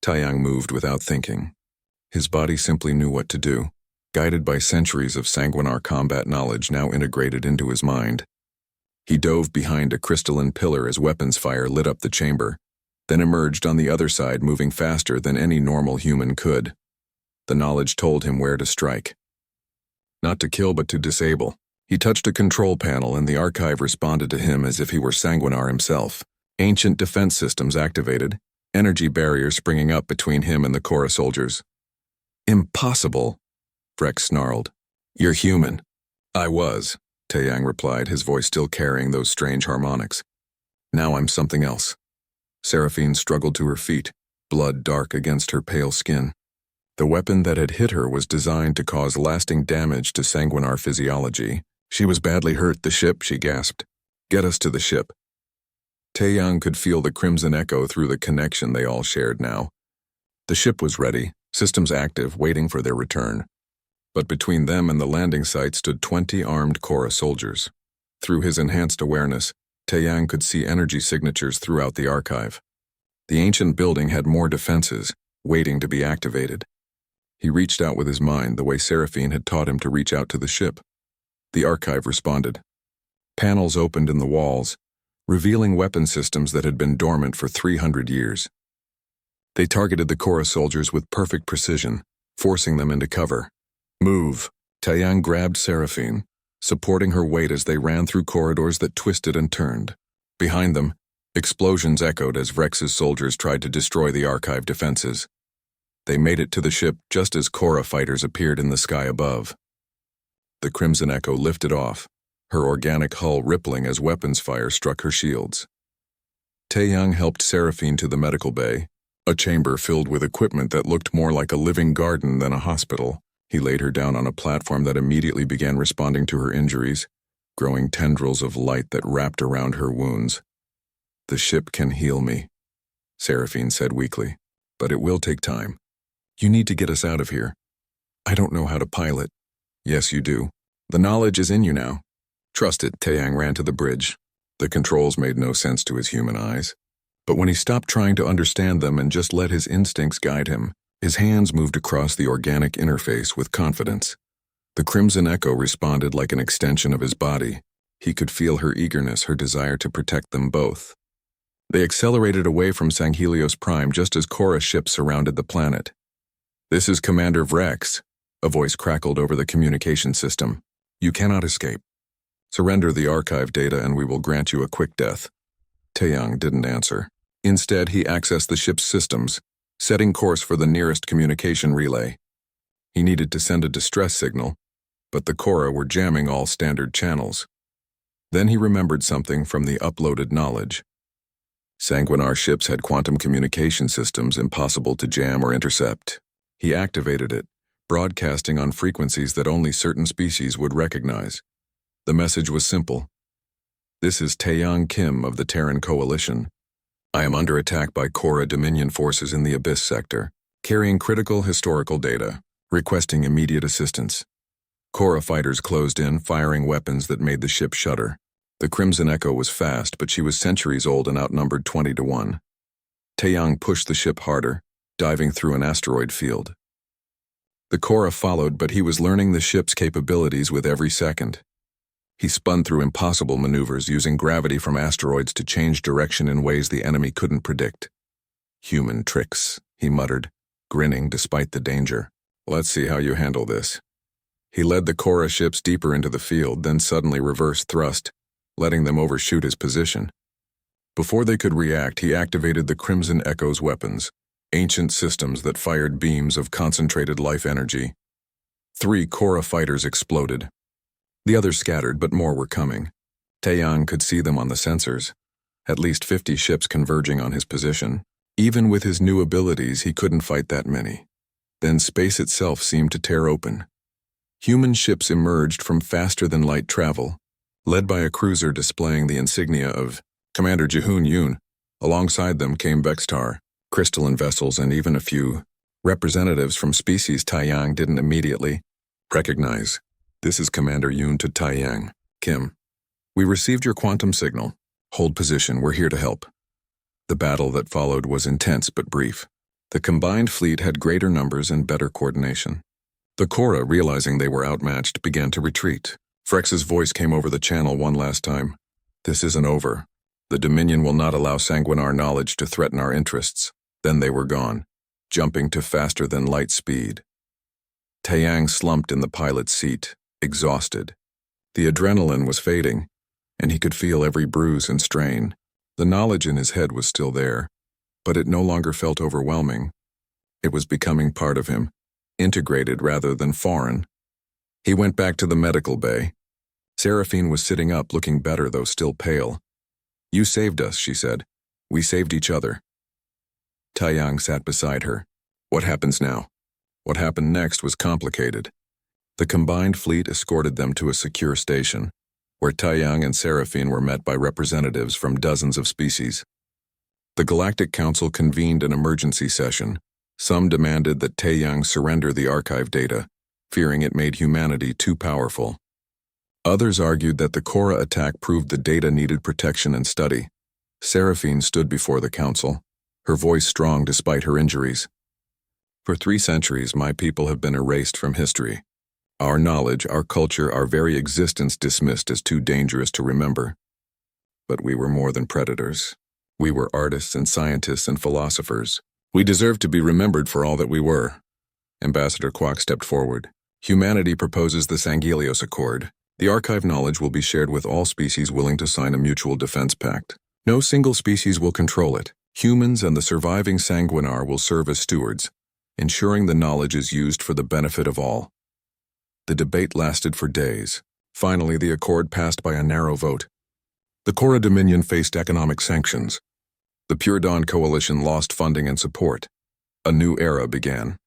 Taiyang moved without thinking. His body simply knew what to do, guided by centuries of sanguinar combat knowledge now integrated into his mind. He dove behind a crystalline pillar as weapons fire lit up the chamber, then emerged on the other side, moving faster than any normal human could. The knowledge told him where to strike. Not to kill, but to disable. He touched a control panel and the archive responded to him as if he were sanguinar himself. Ancient defense systems activated, energy barriers springing up between him and the Korra soldiers. Impossible, Vrex snarled. You're human. I was, Taiyang replied, his voice still carrying those strange harmonics. Now I'm something else. Seraphine struggled to her feet, blood dark against her pale skin. The weapon that had hit her was designed to cause lasting damage to sanguinar physiology. She was badly hurt. The ship, she gasped. Get us to the ship. Taiyang could feel the crimson echo through the connection they all shared now. The ship was ready, systems active, waiting for their return. But between them and the landing site stood 20 armed Korra soldiers. Through his enhanced awareness, Taiyang could see energy signatures throughout the archive. The ancient building had more defenses, waiting to be activated. He reached out with his mind the way Seraphine had taught him to reach out to the ship. The archive responded. Panels opened in the walls, revealing weapon systems that had been dormant for 300 years. They targeted the Korra soldiers with perfect precision, forcing them into cover. Move! Taiyang grabbed Seraphine, supporting her weight as they ran through corridors that twisted and turned. Behind them, explosions echoed as Vrex's soldiers tried to destroy the archive defenses. They made it to the ship just as Korra fighters appeared in the sky above. The crimson echo lifted off, her organic hull rippling as weapons fire struck her shields. Taiyang helped Seraphine to the medical bay, a chamber filled with equipment that looked more like a living garden than a hospital. He laid her down on a platform that immediately began responding to her injuries, growing tendrils of light that wrapped around her wounds. The ship can heal me, Seraphine said weakly, but it will take time. You need to get us out of here. I don't know how to pilot. Yes, you do. The knowledge is in you now. Trust it. Taiyang ran to the bridge. The controls made no sense to his human eyes. But when he stopped trying to understand them and just let his instincts guide him, his hands moved across the organic interface with confidence. The crimson echo responded like an extension of his body. He could feel her eagerness, her desire to protect them both. They accelerated away from Sanghelios Prime just as Korra's ship surrounded the planet. This is Commander Vrex, a voice crackled over the communication system. You cannot escape. Surrender the archive data and we will grant you a quick death. Taiyang didn't answer. Instead, he accessed the ship's systems, setting course for the nearest communication relay. He needed to send a distress signal, but the Korra were jamming all standard channels. Then he remembered something from the uploaded knowledge. Sanguinar ships had quantum communication systems impossible to jam or intercept. He activated it, broadcasting on frequencies that only certain species would recognize. The message was simple. This is Taeyang Kim of the Terran Coalition. I am under attack by Korra Dominion forces in the Abyss sector, carrying critical historical data, requesting immediate assistance. Korra fighters closed in, firing weapons that made the ship shudder. The Crimson Echo was fast, but she was centuries old and outnumbered 20-1. Taeyang pushed the ship harder, diving through an asteroid field. The Korra followed, but he was learning the ship's capabilities with every second. He spun through impossible maneuvers, using gravity from asteroids to change direction in ways the enemy couldn't predict. Human tricks, he muttered, grinning despite the danger. Let's see how you handle this. He led the Korra ships deeper into the field, then suddenly reversed thrust, letting them overshoot his position. Before they could react, he activated the Crimson Echo's weapons, ancient systems that fired beams of concentrated life energy. 3 Korra fighters exploded. The others scattered, but more were coming. Taeyang could see them on the sensors, at least 50 ships converging on his position. Even with his new abilities, he couldn't fight that many. Then space itself seemed to tear open. Human ships emerged from faster-than-light travel, led by a cruiser displaying the insignia of Commander Jihoon Yoon. Alongside them came Vextar, crystalline vessels, and even a few representatives from species Taiyang didn't immediately recognize. This is Commander Yoon to Taiyang. Kim, we received your quantum signal. Hold position, we're here to help. The battle that followed was intense but brief. The combined fleet had greater numbers and better coordination. The Korra, realizing they were outmatched, began to retreat. Frex's voice came over the channel one last time. "This isn't over. The Dominion will not allow Sanguinar knowledge to threaten our interests." Then they were gone, jumping to faster than light speed. Taeyang slumped in the pilot's seat, exhausted. The adrenaline was fading, and he could feel every bruise and strain. The knowledge in his head was still there, but it no longer felt overwhelming. It was becoming part of him, integrated rather than foreign. He went back to the medical bay. Seraphine was sitting up, looking better though still pale. "You saved us," she said. "We saved each other." Taeyang sat beside her. "What happens now?" What happened next was complicated. The combined fleet escorted them to a secure station, where Taeyang and Seraphine were met by representatives from dozens of species. The Galactic Council convened an emergency session. Some demanded that Taeyang surrender the archive data, fearing it made humanity too powerful. Others argued that the Korra attack proved the data needed protection and study. Seraphine stood before the council, her voice strong despite her injuries. "For 3 centuries, my people have been erased from history. Our knowledge, our culture, our very existence dismissed as too dangerous to remember. But we were more than predators. We were artists and scientists and philosophers. We deserve to be remembered for all that we were." Ambassador Kwok stepped forward. "Humanity proposes the Sangelios Accord. The archive knowledge will be shared with all species willing to sign a mutual defense pact. No single species will control it. Humans and the surviving Sanguinar will serve as stewards, ensuring the knowledge is used for the benefit of all." The debate lasted for days. Finally, the accord passed by a narrow vote. The Korra Dominion faced economic sanctions. The Pure Dawn Coalition lost funding and support. A new era began.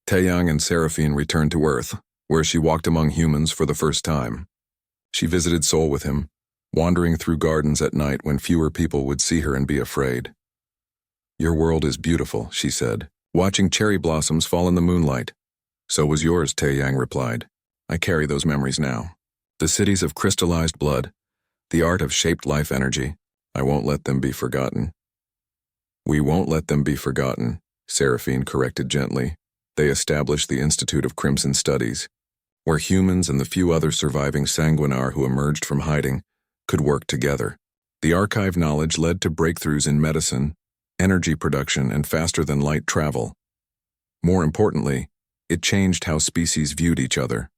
Taeyang and Seraphine returned to Earth, where she walked among humans for the first time. She visited Seoul with him, wandering through gardens at night when fewer people would see her and be afraid. "Your world is beautiful," she said, "watching cherry blossoms fall in the moonlight." "So was yours," Taeyang replied. "I carry those memories now. The cities of crystallized blood, the art of shaped life energy. I won't let them be forgotten." "We won't let them be forgotten," Seraphine corrected gently. They established the Institute of Crimson Studies, where humans and the few other surviving Sanguinar who emerged from hiding could work together. The archive knowledge led to breakthroughs in medicine, energy production, and faster-than-light travel. More importantly, it changed how species viewed each other.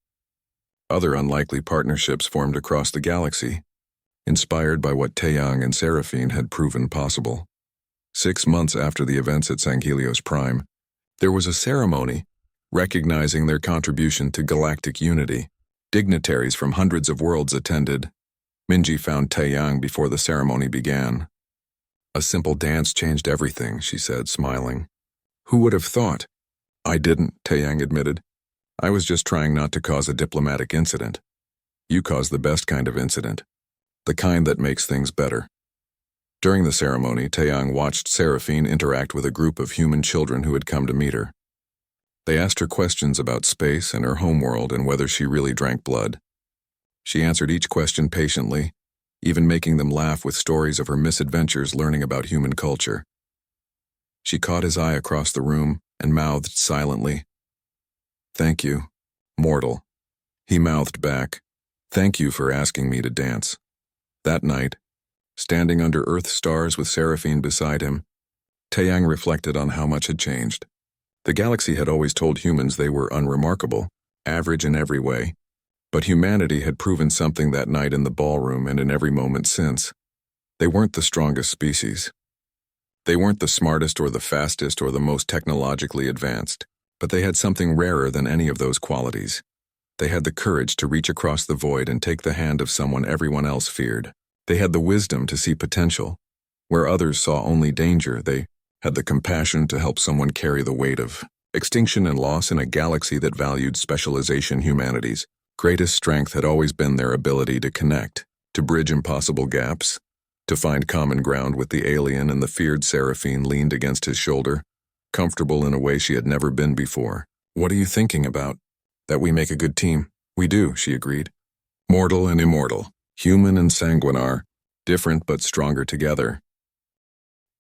Other unlikely partnerships formed across the galaxy, inspired by what Taeyang and Seraphine had proven possible. 6 months after the events at Sanghelios Prime, there was a ceremony recognizing their contribution to galactic unity. Dignitaries from hundreds of worlds attended. Minji found Taeyang before the ceremony began. "A simple dance changed everything," she said, smiling. "Who would have thought?" "I didn't," Taeyang admitted. "I was just trying not to cause a diplomatic incident. You caused the best kind of incident, the kind that makes things better." During the ceremony, Taeyang watched Seraphine interact with a group of human children who had come to meet her. They asked her questions about space and her homeworld and whether she really drank blood. She answered each question patiently, even making them laugh with stories of her misadventures learning about human culture. She caught his eye across the room and mouthed silently, "Thank you, mortal." He mouthed back, "Thank you for asking me to dance." That night, standing under Earth's stars with Seraphine beside him, Taeyang reflected on how much had changed. The galaxy had always told humans they were unremarkable, average in every way, but humanity had proven something that night in the ballroom and in every moment since. They weren't the strongest species. They weren't the smartest or the fastest or the most technologically advanced, but they had something rarer than any of those qualities. They had the courage to reach across the void and take the hand of someone everyone else feared. They had the wisdom to see potential. Where others saw only danger, they had the compassion to help someone carry the weight of extinction and loss in a galaxy that valued specialization. Humanity's greatest strength had always been their ability to connect, to bridge impossible gaps, to find common ground with the alien, and the feared Seraphine leaned against his shoulder, comfortable in a way she had never been before. "What are you thinking about?" "That we make a good team." "We do," she agreed. "Mortal and immortal, human and sanguinar, different but stronger together."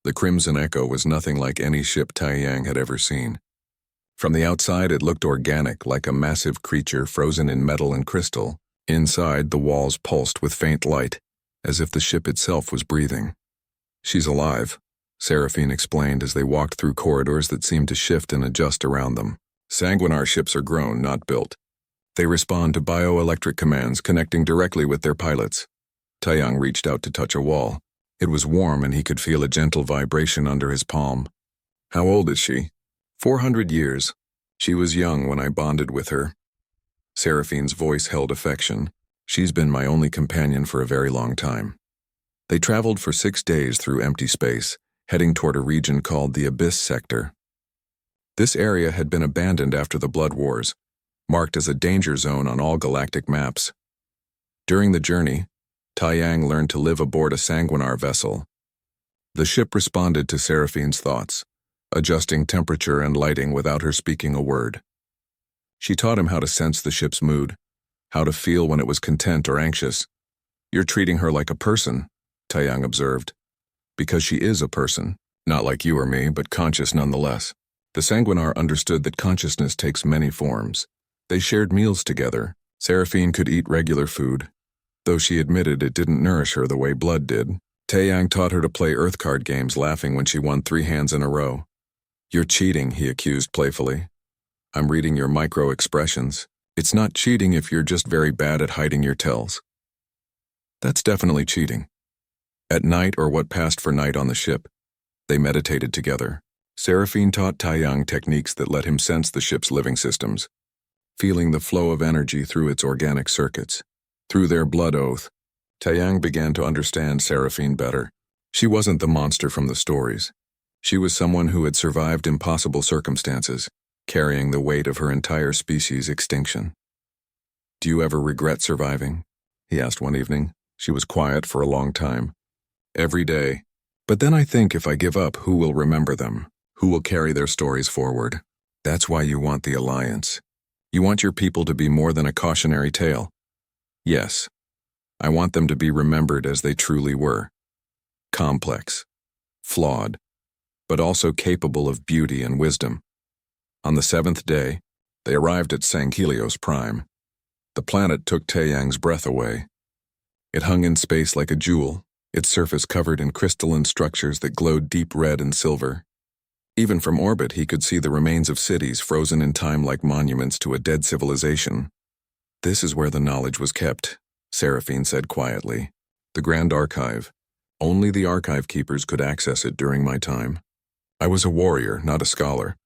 The Crimson Echo was nothing like any ship Taiyang had ever seen. From the outside, it looked organic, like a massive creature frozen in metal and crystal. Inside, the walls pulsed with faint light, as if the ship itself was breathing. "She's alive," Seraphine explained as they walked through corridors that seemed to shift and adjust around them. Sanguinar ships are grown, not built. They respond to bioelectric commands, connecting directly with their pilots. Taiyang reached out to touch a wall. It was warm and he could feel a gentle vibration under his palm. "How old is she?" 400 years. She was young when I bonded with her." Seraphine's voice held affection. "She's been my only companion for a very long time." They traveled for 6 days through empty space, heading toward a region called the Abyss Sector. This area had been abandoned after the Blood Wars, marked as a danger zone on all galactic maps. During the journey, Taiyang learned to live aboard a Sanguinar vessel. The ship responded to Seraphine's thoughts, adjusting temperature and lighting without her speaking a word. She taught him how to sense the ship's mood, how to feel when it was content or anxious. "You're treating her like a person," Taiyang observed. "Because she is a person, not like you or me, but conscious nonetheless." The Sanguinar understood that consciousness takes many forms. They shared meals together. Seraphine could eat regular food, though she admitted it didn't nourish her the way blood did. Taiyang taught her to play Earth card games, laughing when she won 3 hands in a row. "You're cheating," he accused playfully. "I'm reading your micro-expressions. It's not cheating if you're just very bad at hiding your tells." "That's definitely cheating." At night, or what passed for night on the ship, they meditated together. Seraphine taught Taiyang techniques that let him sense the ship's living systems, feeling the flow of energy through its organic circuits. Through their blood oath, Taiyang began to understand Seraphine better. She wasn't the monster from the stories. She was someone who had survived impossible circumstances, carrying the weight of her entire species' extinction. "Do you ever regret surviving?" he asked one evening. She was quiet for a long time. "Every day. But then I think if I give up, who will remember them? Who will carry their stories forward? That's why you want the Alliance. You want your people to be more than a cautionary tale." "Yes. I want them to be remembered as they truly were. Complex, flawed, but also capable of beauty and wisdom." On the 7th day, they arrived at Sanghelios Prime. The planet took Taiyang's breath away. It hung in space like a jewel, its surface covered in crystalline structures that glowed deep red and silver. Even from orbit, he could see the remains of cities frozen in time like monuments to a dead civilization. "This is where the knowledge was kept," Seraphine said quietly. "The Grand Archive. Only the archive keepers could access it during my time. I was a warrior, not a scholar."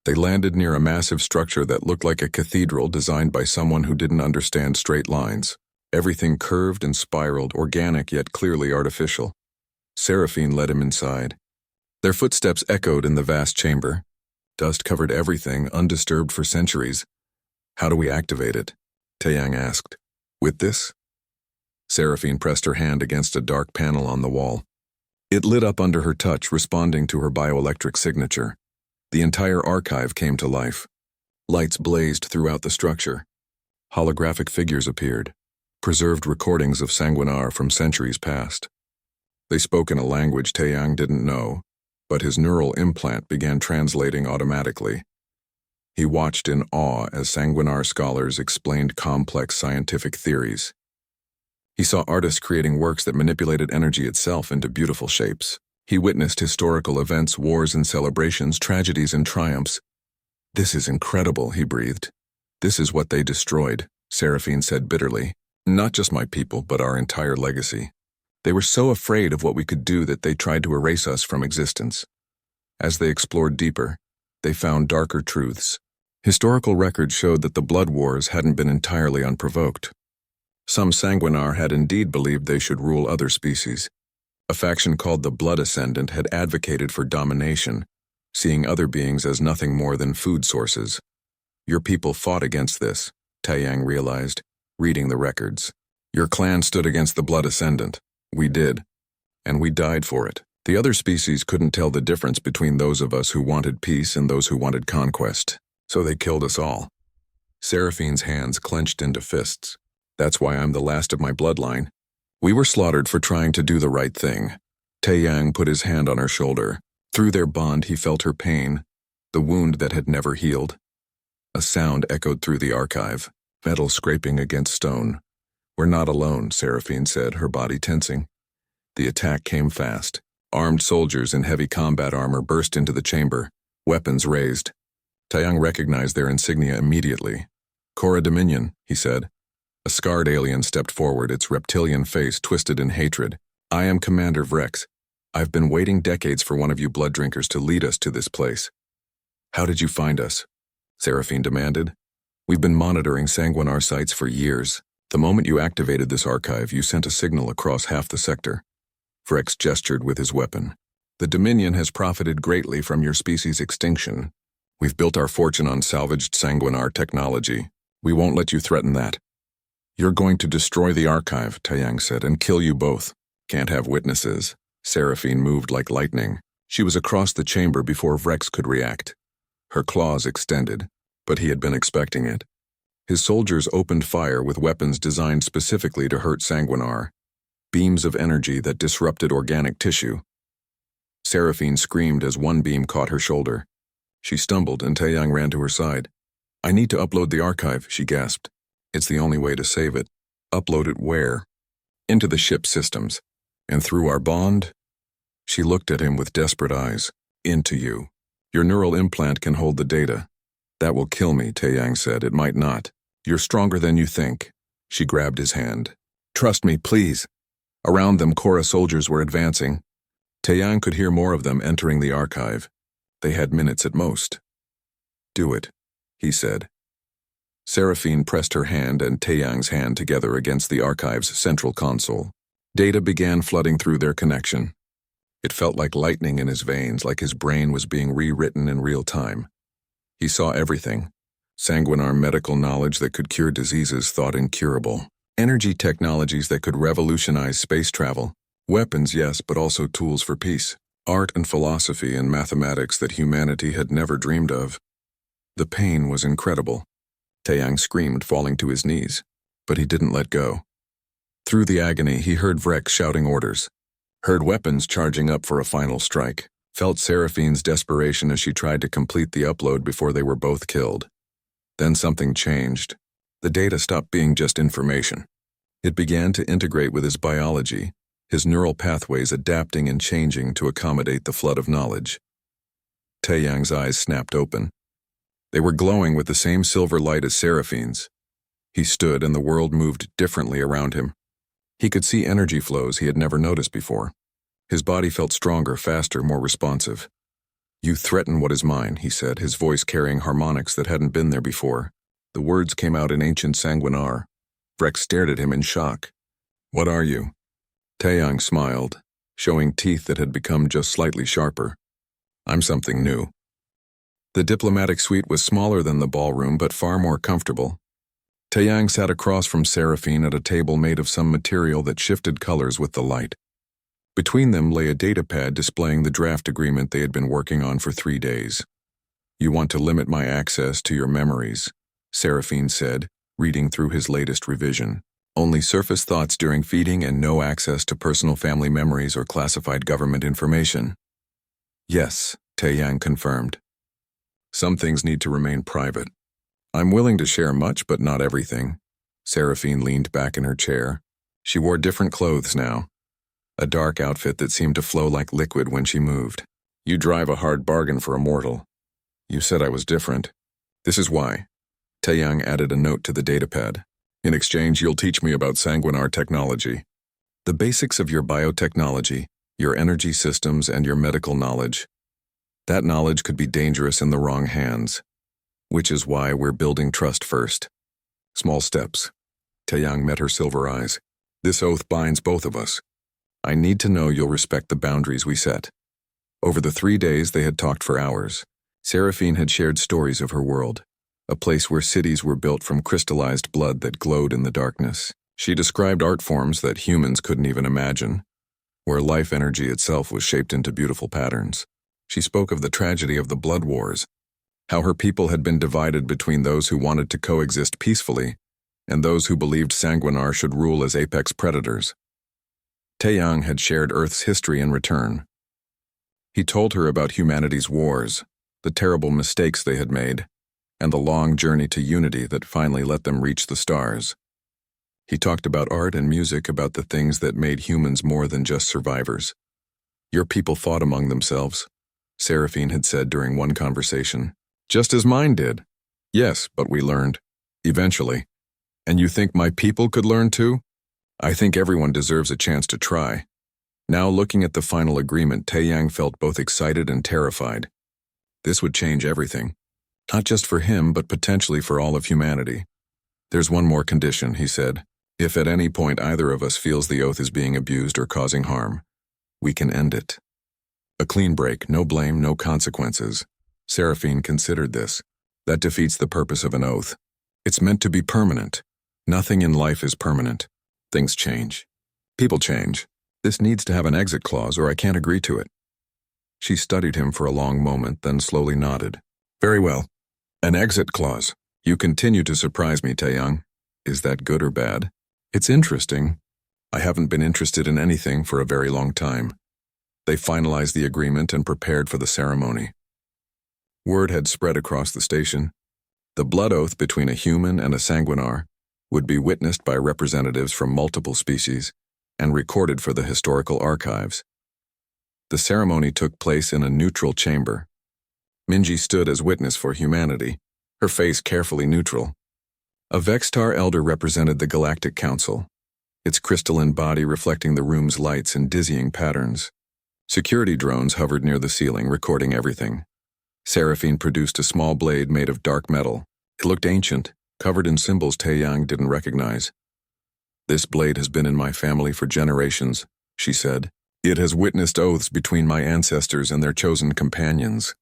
They landed near a massive structure that looked like a cathedral designed by someone who didn't understand straight lines. Everything curved and spiraled, organic yet clearly artificial. Seraphine led him inside. Their footsteps echoed in the vast chamber. Dust covered everything, undisturbed for centuries. "How do we activate it?" Taiyang asked. "With this?" Seraphine pressed her hand against a dark panel on the wall. It lit up under her touch, responding to her bioelectric signature. The entire archive came to life. Lights blazed throughout the structure. Holographic figures appeared, preserved recordings of Sanguinar from centuries past. They spoke in a language Taiyang didn't know, but his neural implant began translating automatically. He watched in awe as Sanguinar scholars explained complex scientific theories. He saw artists creating works that manipulated energy itself into beautiful shapes. He witnessed historical events, wars and celebrations, tragedies and triumphs. "This is incredible," he breathed. "This is what they destroyed," Seraphine said bitterly. "Not just my people, but our entire legacy. They were so afraid of what we could do that they tried to erase us from existence." As they explored deeper, they found darker truths. Historical records showed that the Blood Wars hadn't been entirely unprovoked. Some Sanguinar had indeed believed they should rule other species. A faction called the Blood Ascendant had advocated for domination, seeing other beings as nothing more than food sources. "Your people fought against this," Taiyang realized, reading the records. "Your clan stood against the Blood Ascendant. We did. And we died for it. The other species couldn't tell the difference between those of us who wanted peace and those who wanted conquest. So they killed us all." Seraphine's hands clenched into fists. "That's why I'm the last of my bloodline. We were slaughtered for trying to do the right thing. Taeyang put his hand on her shoulder. Through their bond he felt her pain, the wound that had never healed. A sound echoed through the archive, metal scraping against stone. "We're not alone," Seraphine said, her body tensing. The attack came fast. Armed soldiers in heavy combat armor burst into the chamber, weapons raised. Taeyang recognized their insignia immediately. "Korra Dominion," he said. A scarred alien stepped forward, its reptilian face twisted in hatred. "I am Commander Vrex. I've been waiting decades for one of you blood drinkers to lead us to this place." "How did you find us?" Seraphine demanded. "We've been monitoring Sanguinar sites for years. The moment you activated this archive, you sent a signal across half the sector." Vrex gestured with his weapon. "The Dominion has profited greatly from your species' extinction. We've built our fortune on salvaged Sanguinar technology. We won't let you threaten that." "You're going to destroy the archive," Taeyang said, "and kill you both. Can't have witnesses." Seraphine moved like lightning. She was across the chamber before Vrex could react. Her claws extended, but he had been expecting it. His soldiers opened fire with weapons designed specifically to hurt Sanguinar, beams of energy that disrupted organic tissue. Seraphine screamed as one beam caught her shoulder. She stumbled and Taeyang ran to her side. "I need to upload the archive," she gasped. "It's the only way to save it." "Upload it where?" "Into the ship systems. And through our bond?" She looked at him with desperate eyes. "Into you. Your neural implant can hold the data." "That will kill me," Taeyang said. "It might not. You're stronger than you think." She grabbed his hand. "Trust me, please." Around them, Korra soldiers were advancing. Taeyang could hear more of them entering the archive. They had minutes at most. "Do it," he said. Seraphine pressed her hand and Taeyang's hand together against the archive's central console. Data began flooding through their connection. It felt like lightning in his veins, like his brain was being rewritten in real time. He saw everything. Sanguinar medical knowledge that could cure diseases thought incurable. Energy technologies that could revolutionize space travel. Weapons, yes, but also tools for peace. Art and philosophy and mathematics that humanity had never dreamed of. The pain was incredible. Taeyang screamed, falling to his knees. But he didn't let go. Through the agony, he heard Vrex shouting orders. Heard weapons charging up for a final strike. Felt Seraphine's desperation as she tried to complete the upload before they were both killed. Then something changed. The data stopped being just information. It began to integrate with his biology, his neural pathways adapting and changing to accommodate the flood of knowledge. Taeyang's eyes snapped open. They were glowing with the same silver light as Seraphine's. He stood and the world moved differently around him. He could see energy flows he had never noticed before. His body felt stronger, faster, more responsive. "You threaten what is mine," he said, his voice carrying harmonics that hadn't been there before. The words came out in ancient Sanguinar. Vrex stared at him in shock. "What are you?" Taeyang smiled, showing teeth that had become just slightly sharper. "I'm something new." The diplomatic suite was smaller than the ballroom, but far more comfortable. Taeyang sat across from Seraphine at a table made of some material that shifted colors with the light. Between them lay a datapad displaying the draft agreement they had been working on for 3 days. "You want to limit my access to your memories," Seraphine said, reading through his latest revision. "Only surface thoughts during feeding and no access to personal family memories or classified government information." "Yes," Taeyang confirmed. "Some things need to remain private. I'm willing to share much, but not everything." Seraphine leaned back in her chair. She wore different clothes now. A dark outfit that seemed to flow like liquid when she moved. "You drive a hard bargain for a mortal. You said I was different. This is why." Taeyang added a note to the datapad. "In exchange, you'll teach me about Sanguinar technology. The basics of your biotechnology, your energy systems, and your medical knowledge. That knowledge could be dangerous in the wrong hands. Which is why we're building trust first. Small steps." Taeyang met her silver eyes. "This oath binds both of us. I need to know you'll respect the boundaries we set." Over the 3 days, they had talked for hours. Seraphine had shared stories of her world, a place where cities were built from crystallized blood that glowed in the darkness. She described art forms that humans couldn't even imagine, where life energy itself was shaped into beautiful patterns. She spoke of the tragedy of the blood wars, how her people had been divided between those who wanted to coexist peacefully and those who believed Sanguinar should rule as apex predators. Taeyang had shared Earth's history in return. He told her about humanity's wars, the terrible mistakes they had made, and the long journey to unity that finally let them reach the stars. He talked about art and music, about the things that made humans more than just survivors. Your people fought among themselves, Seraphine had said during one conversation. Just as mine did. Yes, but we learned. Eventually. And you think my people could learn too? I think everyone deserves a chance to try. Now looking at the final agreement, Taeyang felt both excited and terrified. This would change everything. Not just for him, but potentially for all of humanity. There's one more condition, he said. If at any point either of us feels the oath is being abused or causing harm, we can end it. A clean break, no blame, no consequences. Seraphine considered this. That defeats the purpose of an oath. It's meant to be permanent. Nothing in life is permanent. Things change. People change. This needs to have an exit clause or I can't agree to it. She studied him for a long moment, then slowly nodded. Very well. An exit clause. You continue to surprise me, Taeyang. Is that good or bad? It's interesting. I haven't been interested in anything for a very long time. They finalized the agreement and prepared for the ceremony. Word had spread across the station. The blood oath between a human and a sanguinar would be witnessed by representatives from multiple species and recorded for the historical archives. The ceremony took place in a neutral chamber. Minji stood as witness for humanity, her face carefully neutral. A Vextar elder represented the Galactic Council, its crystalline body reflecting the room's lights in dizzying patterns. Security drones hovered near the ceiling, recording everything. Seraphine produced a small blade made of dark metal. It looked ancient, covered in symbols Taeyang didn't recognize. This blade has been in my family for generations, she said. It has witnessed oaths between my ancestors and their chosen companions.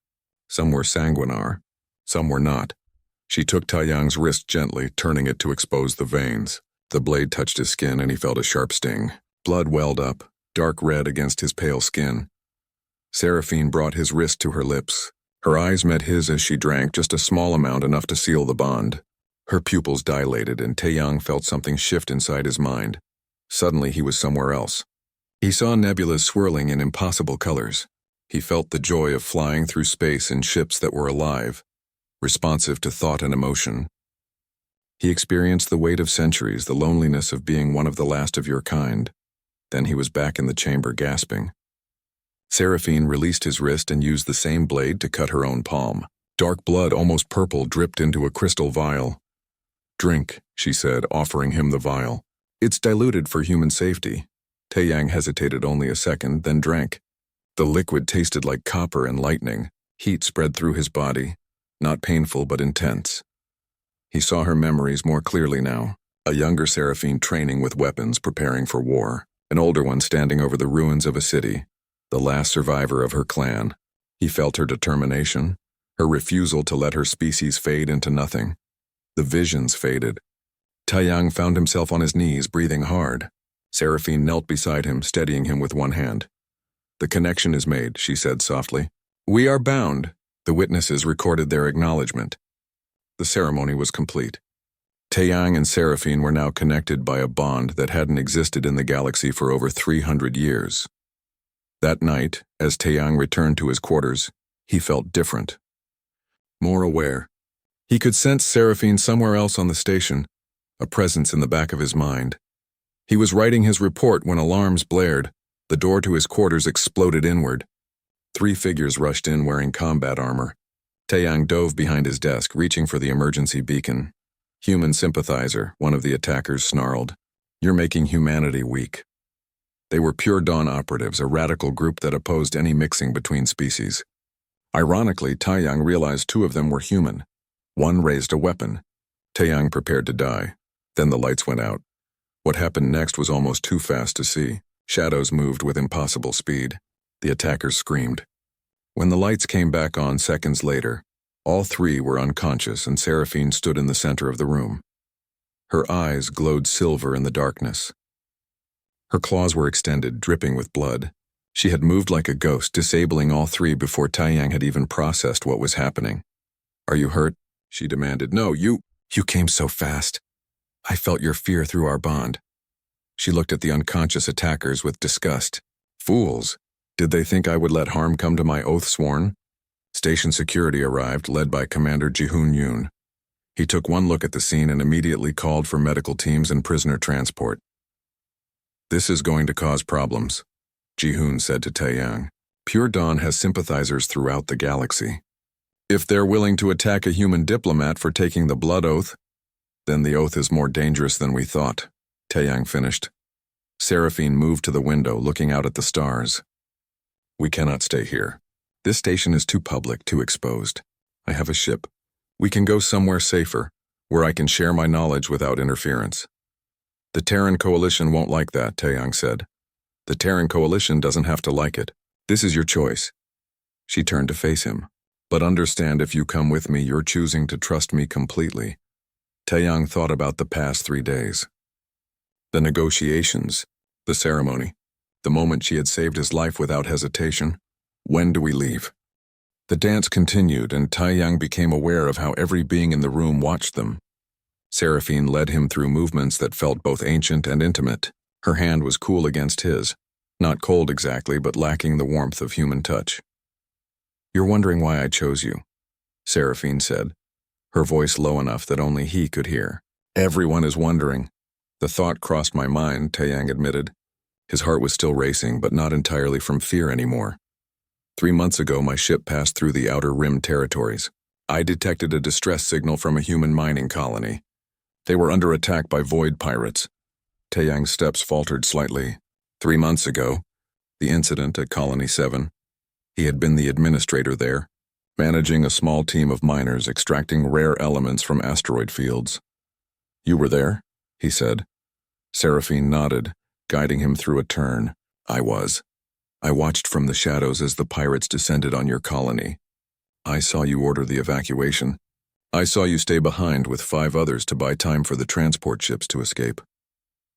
Some were sanguinar, some were not. She took Taeyang's wrist gently, turning it to expose the veins. The blade touched his skin and he felt a sharp sting. Blood welled up, dark red against his pale skin. Seraphine brought his wrist to her lips. Her eyes met his as she drank, just a small amount, enough to seal the bond. Her pupils dilated and Taeyang felt something shift inside his mind. Suddenly he was somewhere else. He saw nebulas swirling in impossible colors. He felt the joy of flying through space in ships that were alive, responsive to thought and emotion. He experienced the weight of centuries, the loneliness of being one of the last of your kind. Then he was back in the chamber, gasping. Seraphine released his wrist and used the same blade to cut her own palm. Dark blood, almost purple, dripped into a crystal vial. Drink, she said, offering him the vial. It's diluted for human safety. Taeyang hesitated only a second, then drank. The liquid tasted like copper and lightning. Heat spread through his body, not painful but intense. He saw her memories more clearly now. A younger Seraphine training with weapons, preparing for war. An older one standing over the ruins of a city, the last survivor of her clan. He felt her determination, her refusal to let her species fade into nothing. The visions faded. Taeyang found himself on his knees, breathing hard. Seraphine knelt beside him, steadying him with one hand. The connection is made, she said softly. We are bound. The witnesses recorded their acknowledgement. The ceremony was complete. Taeyang and Seraphine were now connected by a bond that hadn't existed in the galaxy for over 300 years. That night, as Taeyang returned to his quarters, he felt different. More aware. He could sense Seraphine somewhere else on the station, a presence in the back of his mind. He was writing his report when alarms blared. The door to his quarters exploded inward. 3 figures rushed in wearing combat armor. Taeyang dove behind his desk, reaching for the emergency beacon. Human sympathizer, one of the attackers snarled. You're making humanity weak. They were Pure Dawn operatives, a radical group that opposed any mixing between species. Ironically, Taeyang realized 2 of them were human. One raised a weapon. Taeyang prepared to die. Then the lights went out. What happened next was almost too fast to see. Shadows moved with impossible speed. The attackers screamed. When the lights came back on seconds later, all 3 were unconscious and Seraphine stood in the center of the room. Her eyes glowed silver in the darkness. Her claws were extended, dripping with blood. She had moved like a ghost, disabling all 3 before Taeyang had even processed what was happening. Are you hurt? She demanded. No, you came so fast. I felt your fear through our bond. She looked at the unconscious attackers with disgust. Fools! Did they think I would let harm come to my oath sworn? Station security arrived, led by Commander Ji-hoon Yoon. He took one look at the scene and immediately called for medical teams and prisoner transport. This is going to cause problems, Ji-hoon said to Taeyang. Pure Dawn has sympathizers throughout the galaxy. If they're willing to attack a human diplomat for taking the blood oath, then the oath is more dangerous than we thought, Taeyang finished. Seraphine moved to the window, looking out at the stars. We cannot stay here. This station is too public, too exposed. I have a ship. We can go somewhere safer, where I can share my knowledge without interference. The Terran Coalition won't like that, Taeyang said. The Terran Coalition doesn't have to like it. This is your choice. She turned to face him. But understand, if you come with me, you're choosing to trust me completely. Taeyang thought about the past 3 days. The negotiations, the ceremony, the moment she had saved his life without hesitation. When do we leave? The dance continued, and Taeyang became aware of how every being in the room watched them. Seraphine led him through movements that felt both ancient and intimate. Her hand was cool against his, not cold exactly, but lacking the warmth of human touch. You're wondering why I chose you, Seraphine said, her voice low enough that only he could hear. Everyone is wondering. The thought crossed my mind, Taeyang admitted. His heart was still racing, but not entirely from fear anymore. 3 months ago, my ship passed through the Outer Rim territories. I detected a distress signal from a human mining colony. They were under attack by void pirates. Taeyang's steps faltered slightly. 3 months ago, the incident at Colony 7. He had been the administrator there, managing a small team of miners extracting rare elements from asteroid fields. You were there? He said. Seraphine nodded, guiding him through a turn. I was. I watched from the shadows as the pirates descended on your colony. I saw you order the evacuation. I saw you stay behind with 5 others to buy time for the transport ships to escape.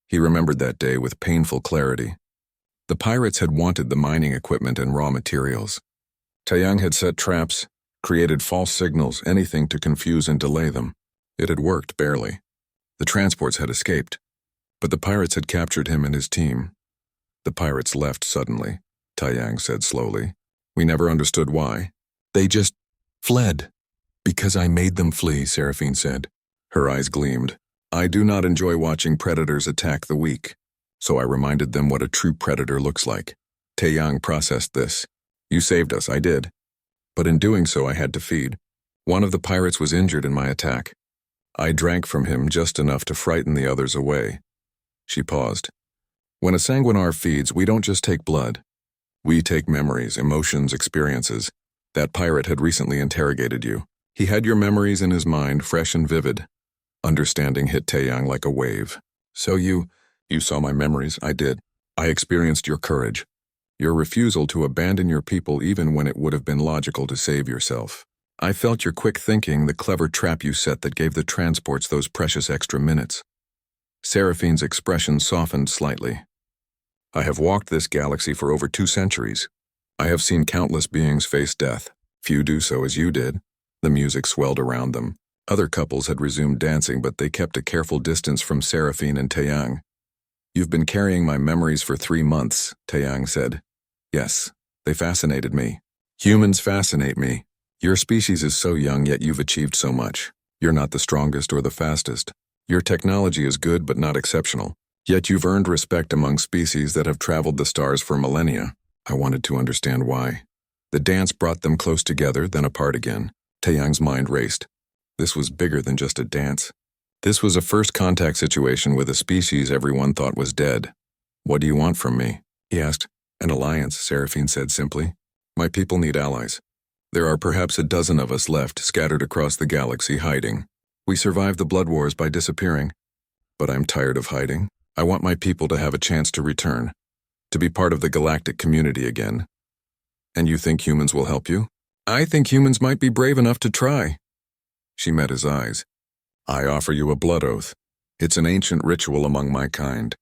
He remembered that day with painful clarity. The pirates had wanted the mining equipment and raw materials. Taeyang had set traps, created false signals, anything to confuse and delay them. It had worked, barely. The transports had escaped, but the pirates had captured him and his team. The pirates left suddenly, Taeyang said slowly. We never understood why. They just fled. Because I made them flee, Seraphine said. Her eyes gleamed. I do not enjoy watching predators attack the weak, so I reminded them what a true predator looks like. Taeyang processed this. You saved us, I did. But in doing so, I had to feed. One of the pirates was injured in my attack. I drank from him just enough to frighten the others away. She paused. When a sanguinar feeds, we don't just take blood. We take memories, emotions, experiences. That pirate had recently interrogated you. He had your memories in his mind, fresh and vivid. Understanding hit Taeyang like a wave. So you saw my memories, I did. I experienced your courage. Your refusal to abandon your people even when it would have been logical to save yourself. I felt your quick thinking, the clever trap you set that gave the transports those precious extra minutes. Seraphine's expression softened slightly. I have walked this galaxy for over 2 centuries. I have seen countless beings face death. Few do so as you did. The music swelled around them. Other couples had resumed dancing, but they kept a careful distance from Seraphine and Taeyang. You've been carrying my memories for 3 months, Taeyang said. Yes, they fascinated me. Humans fascinate me. Your species is so young, yet you've achieved so much. You're not the strongest or the fastest. Your technology is good but not exceptional. Yet you've earned respect among species that have traveled the stars for millennia. I wanted to understand why. The dance brought them close together, then apart again. Taeyang's mind raced. This was bigger than just a dance. This was a first contact situation with a species everyone thought was dead. What do you want from me? He asked. An alliance, Seraphine said simply. My people need allies. There are perhaps a dozen of us left, scattered across the galaxy, hiding. We survived the blood wars by disappearing. But I'm tired of hiding. I want my people to have a chance to return, to be part of the galactic community again. And you think humans will help you? I think humans might be brave enough to try. She met his eyes. I offer you a blood oath. It's an ancient ritual among my kind.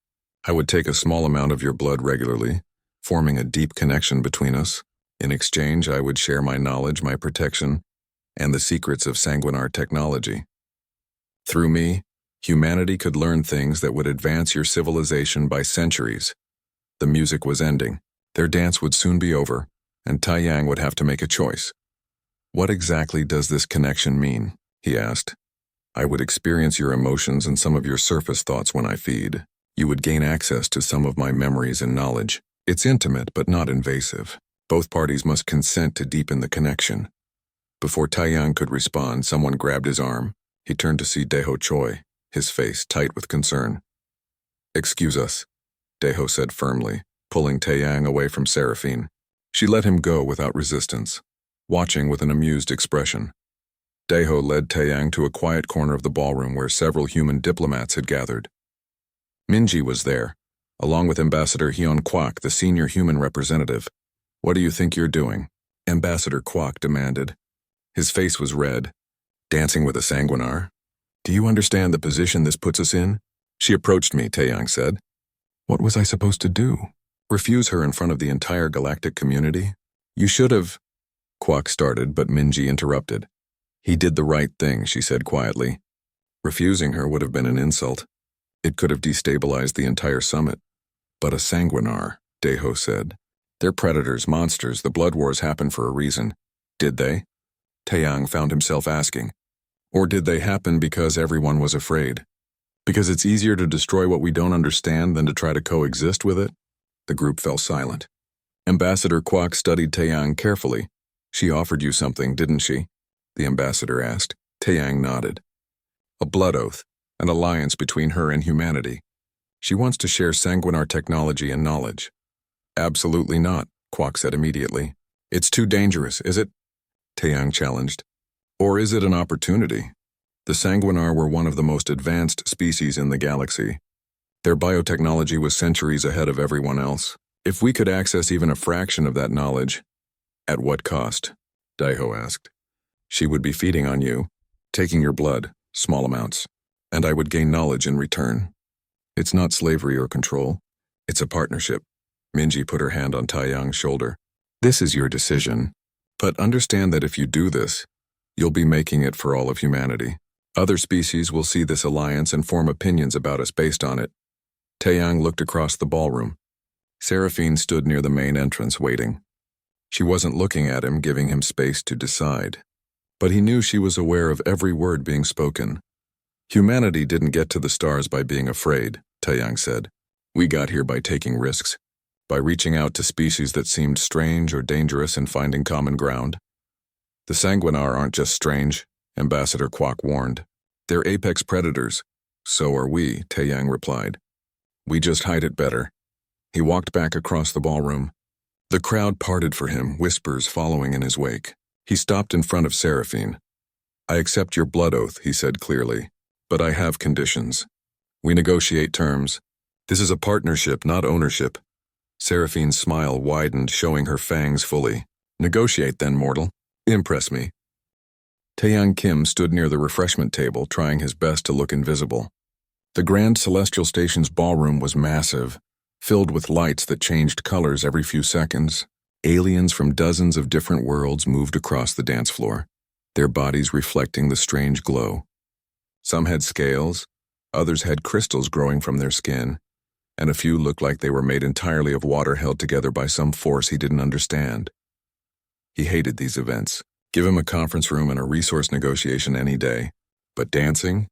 I would take a small amount of your blood regularly, forming a deep connection between us. In exchange, I would share my knowledge, my protection, and the secrets of sanguinar technology. Through me, Humanity could learn things that would advance your civilization by centuries. The music was ending. Their dance would soon be over, and Taiyang would have to make a choice. What exactly does this connection mean? He asked. I would experience your emotions and some of your surface thoughts when I feed. You would gain access to some of my memories and knowledge. It's intimate but not invasive. Both parties must consent to deepen the connection. Before Taiyang could respond, someone grabbed his arm. He turned to see Deho Choi, his face tight with concern. Excuse us, Deho said firmly, pulling Taiyang away from Seraphine. She let him go without resistance, watching with an amused expression. Deho led Taiyang to a quiet corner of the ballroom where several human diplomats had gathered. Minji was there, along with Ambassador Hyun Kwak, the senior human representative. What do you think you're doing? Ambassador Kwak demanded. His face was red. Dancing with a sanguinar? Do you understand the position this puts us in? She approached me, Taeyang said. What was I supposed to do? Refuse her in front of the entire galactic community? You should have... Kwak started, but Minji interrupted. He did the right thing, she said quietly. Refusing her would have been an insult. It could have destabilized the entire summit. But a sanguinar, Deho said. They're predators, monsters. The blood wars happen for a reason. Did they? Taeyang found himself asking. Or did they happen because everyone was afraid? Because it's easier to destroy what we don't understand than to try to coexist with it? The group fell silent. Ambassador Kwak studied Taeyang carefully. She offered you something, didn't she? The ambassador asked. Taeyang nodded. A blood oath, an alliance between her and humanity. She wants to share sanguinar technology and knowledge. Absolutely not, Kwak said immediately. It's too dangerous, is it? Taeyang challenged. Or is it an opportunity? The sanguinar were one of the most advanced species in the galaxy. Their biotechnology was centuries ahead of everyone else. If we could access even a fraction of that knowledge, at what cost? Daiho asked. She would be feeding on you, taking your blood, small amounts, and I would gain knowledge in return. It's not slavery or control. It's a partnership. Minji put her hand on Taeyang's shoulder. This is your decision. But understand that if you do this, you'll be making it for all of humanity. Other species will see this alliance and form opinions about us based on it. Taeyang looked across the ballroom. Seraphine stood near the main entrance waiting. She wasn't looking at him, giving him space to decide. But he knew she was aware of every word being spoken. Humanity didn't get to the stars by being afraid, Taeyang said. We got here by taking risks, by reaching out to species that seemed strange or dangerous and finding common ground. The sanguinar aren't just strange, Ambassador Kwak warned. They're apex predators. So are we, Taeyang replied. We just hide it better. He walked back across the ballroom. The crowd parted for him, whispers following in his wake. He stopped in front of Seraphine. I accept your blood oath, he said clearly, but I have conditions. We negotiate terms. This is a partnership, not ownership. Seraphine's smile widened, showing her fangs fully. Negotiate then, mortal. Impress me. Taeyang Kim stood near the refreshment table, trying his best to look invisible. The Grand Celestial Station's ballroom was massive, filled with lights that changed colors every few seconds. Aliens from dozens of different worlds moved across the dance floor, their bodies reflecting the strange glow. Some had scales, others had crystals growing from their skin, and a few looked like they were made entirely of water held together by some force he didn't understand. He hated these events. Give him a conference room and a resource negotiation any day. But dancing?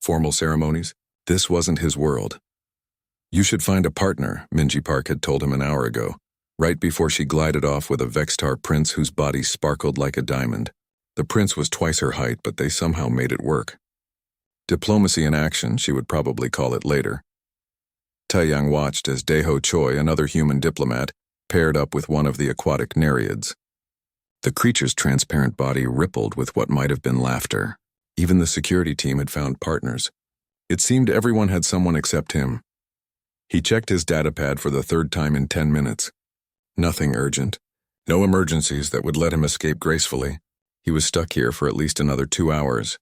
Formal ceremonies? This wasn't his world. You should find a partner, Minji Park had told him an hour ago, right before she glided off with a Vextar prince whose body sparkled like a diamond. The prince was twice her height, but they somehow made it work. Diplomacy in action, she would probably call it later. Taeyang watched as Deho Choi, another human diplomat, paired up with one of the aquatic nereids. The creature's transparent body rippled with what might have been laughter. Even the security team had found partners. It seemed everyone had someone except him. He checked his datapad for the third time in 10 minutes. Nothing urgent. No emergencies that would let him escape gracefully. He was stuck here for at least another 2 hours.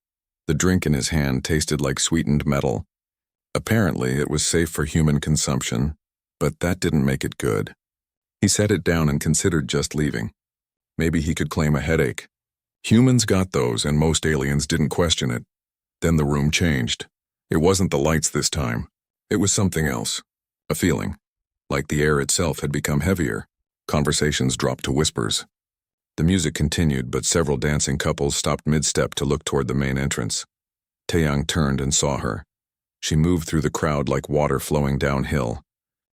The drink in his hand tasted like sweetened metal. Apparently, it was safe for human consumption, but that didn't make it good. He set it down and considered just leaving. Maybe he could claim a headache. Humans got those, and most aliens didn't question it. Then the room changed. It wasn't the lights this time. It was something else. A feeling. Like the air itself had become heavier. Conversations dropped to whispers. The music continued, but several dancing couples stopped mid-step to look toward the main entrance. Taeyang turned and saw her. She moved through the crowd like water flowing downhill.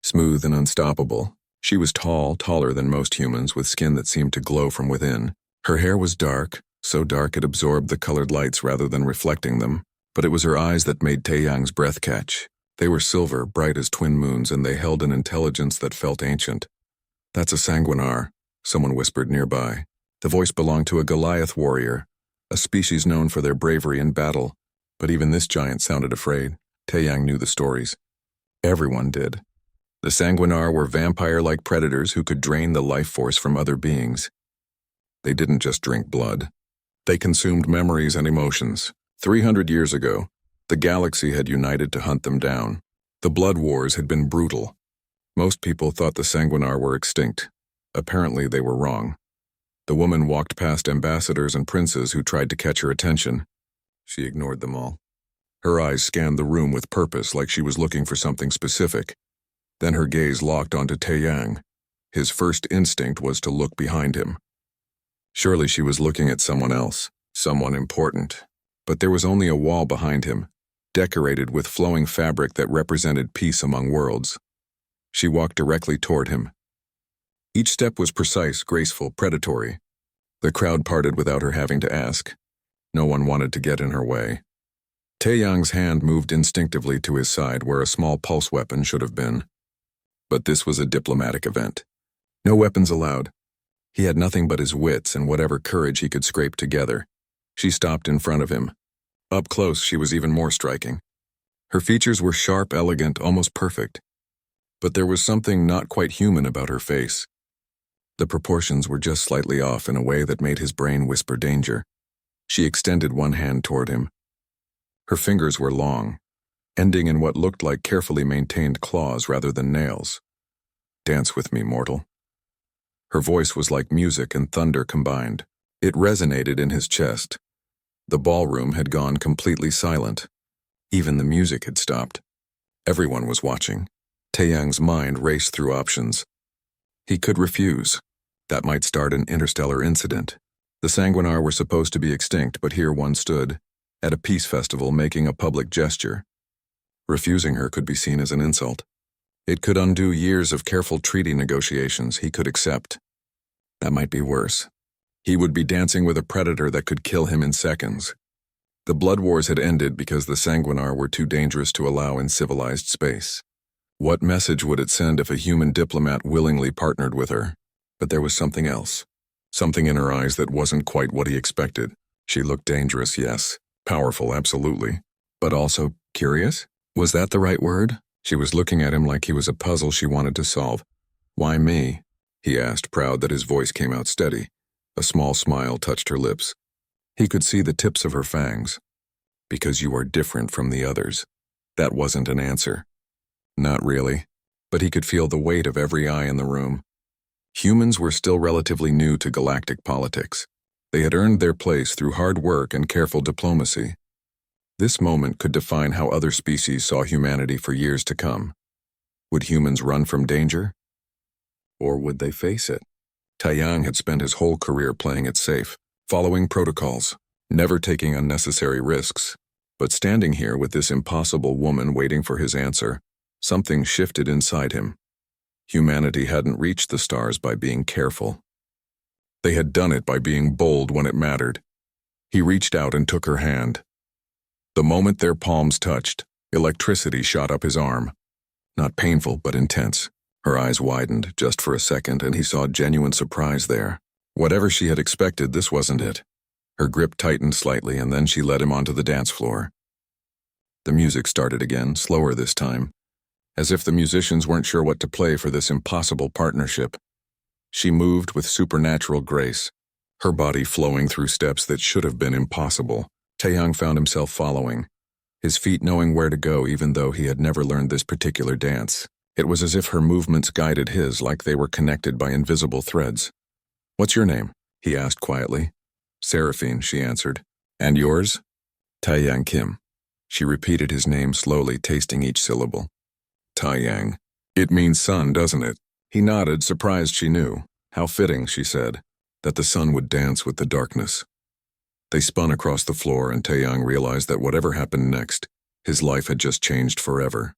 Smooth and unstoppable. She was tall, taller than most humans, with skin that seemed to glow from within. Her hair was dark, so dark it absorbed the colored lights rather than reflecting them. But it was her eyes that made Taeyang's breath catch. They were silver, bright as twin moons, and they held an intelligence that felt ancient. "That's a sanguinar," someone whispered nearby. The voice belonged to a Goliath warrior, a species known for their bravery in battle. But even this giant sounded afraid. Taeyang knew the stories. Everyone did. The sanguinar were vampire-like predators who could drain the life force from other beings. They didn't just drink blood. They consumed memories and emotions. 300 years ago, the galaxy had united to hunt them down. The blood wars had been brutal. Most people thought the sanguinar were extinct. Apparently they were wrong. The woman walked past ambassadors and princes who tried to catch her attention. She ignored them all. Her eyes scanned the room with purpose, like she was looking for something specific. Then her gaze locked onto Taeyang. His first instinct was to look behind him. Surely she was looking at someone else, someone important. But there was only a wall behind him, decorated with flowing fabric that represented peace among worlds. She walked directly toward him. Each step was precise, graceful, predatory. The crowd parted without her having to ask. No one wanted to get in her way. Taeyang's hand moved instinctively to his side where a small pulse weapon should have been. But this was a diplomatic event. No weapons allowed. He had nothing but his wits and whatever courage he could scrape together. She stopped in front of him. Up close, she was even more striking. Her features were sharp, elegant, almost perfect. But there was something not quite human about her face. The proportions were just slightly off in a way that made his brain whisper danger. She extended one hand toward him. Her fingers were long, ending in what looked like carefully maintained claws rather than nails. "Dance with me, mortal." Her voice was like music and thunder combined. It resonated in his chest. The ballroom had gone completely silent. Even the music had stopped. Everyone was watching. Taeyang's mind raced through options. He could refuse. That might start an interstellar incident. The sanguinar were supposed to be extinct, but here one stood, at a peace festival, making a public gesture. Refusing her could be seen as an insult. It could undo years of careful treaty negotiations he could accept. That might be worse. He would be dancing with a predator that could kill him in seconds. The blood wars had ended because the sanguinar were too dangerous to allow in civilized space. What message would it send if a human diplomat willingly partnered with her? But there was something else. Something in her eyes that wasn't quite what he expected. She looked dangerous, yes. Powerful, absolutely. But also curious? Was that the right word? She was looking at him like he was a puzzle she wanted to solve. "Why me?" he asked, proud that his voice came out steady. A small smile touched her lips. He could see the tips of her fangs. "Because you are different from the others." That wasn't an answer. Not really. But he could feel the weight of every eye in the room. Humans were still relatively new to galactic politics. They had earned their place through hard work and careful diplomacy. This moment could define how other species saw humanity for years to come. Would humans run from danger? Or would they face it? Taeyang had spent his whole career playing it safe, following protocols, never taking unnecessary risks. But standing here with this impossible woman waiting for his answer, something shifted inside him. Humanity hadn't reached the stars by being careful. They had done it by being bold when it mattered. He reached out and took her hand. The moment their palms touched, electricity shot up his arm. Not painful, but intense. Her eyes widened just for a second, and he saw genuine surprise there. Whatever she had expected, this wasn't it. Her grip tightened slightly, and then she led him onto the dance floor. The music started again, slower this time, as if the musicians weren't sure what to play for this impossible partnership. She moved with supernatural grace, her body flowing through steps that should have been impossible. Taeyang found himself following, his feet knowing where to go even though he had never learned this particular dance. It was as if her movements guided his, like they were connected by invisible threads. "What's your name?" he asked quietly. "Seraphine," she answered. "And yours?" "Taeyang Kim." She repeated his name slowly, tasting each syllable. Taiyang. It means sun, doesn't it? He nodded, surprised she knew. How fitting, she said, that the sun would dance with the darkness. They spun across the floor, and Taeyang realized that whatever happened next, his life had just changed forever.